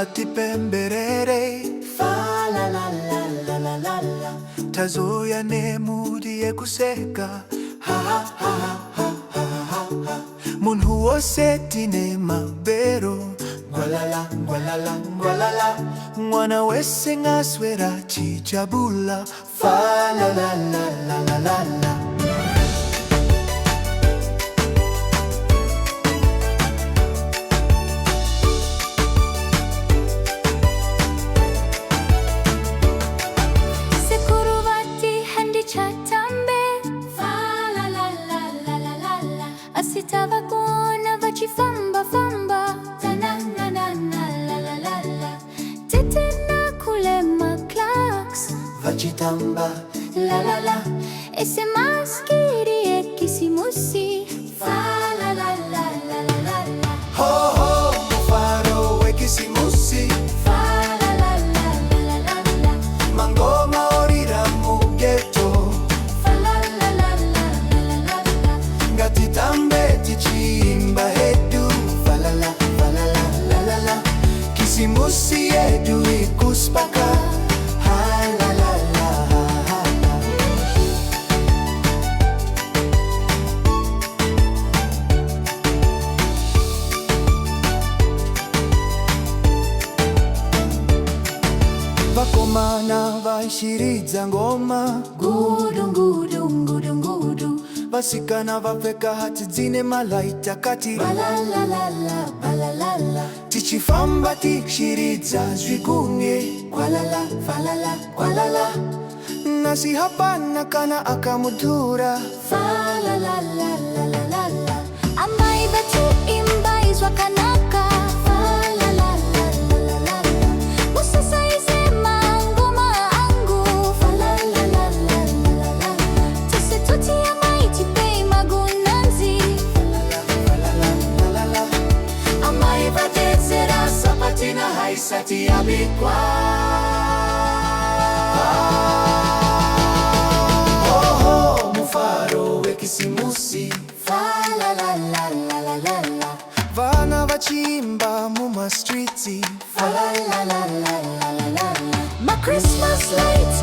hati pemberere fa la la la la la la la. Tazoya ne mudie kuseka ha ha ha ha ha ha ha. Munhu oseti ne mabero ngwalala ngwalala ngwalala. Mwana wese ngaswera chichabula fa la la la la la la la. Asitava kuona vachifamba famba tananananalalalala. Tete na kule maklaks vachitamba la la la. Ese maskiri e kisimusi fa la la la la la la la. Ho ho mufaro e kisimusi fa la la la la la la. Mangoma orira mugeto fa la la la la la la la. Ngatitambe tichimba hedu fa la la la la la la. Kisimusi edu ikuspaka ha la la la ha la. Vakomana vaishiriza ngoma Ngudu ngudu ngudu ngudu. vasikana vapfeka hati dzine malaita kati Balalalala balalala. tichifamba tikshiridza zvigunwe kwalala falala kwalala. Nasi hapana kana akamudhura Falalalalala. Amai batu imbaizwa kanaka falalalalala. Musasa izema ngoma angu falalalalala. Tese tuti amai tipei magunanzi falala. Amai vatetsera sapatina haisati abikwa. Kisimusi fa la la la la la la la. vana vachimba muma streets Fa la la la la la la la la. Ma Christmas lights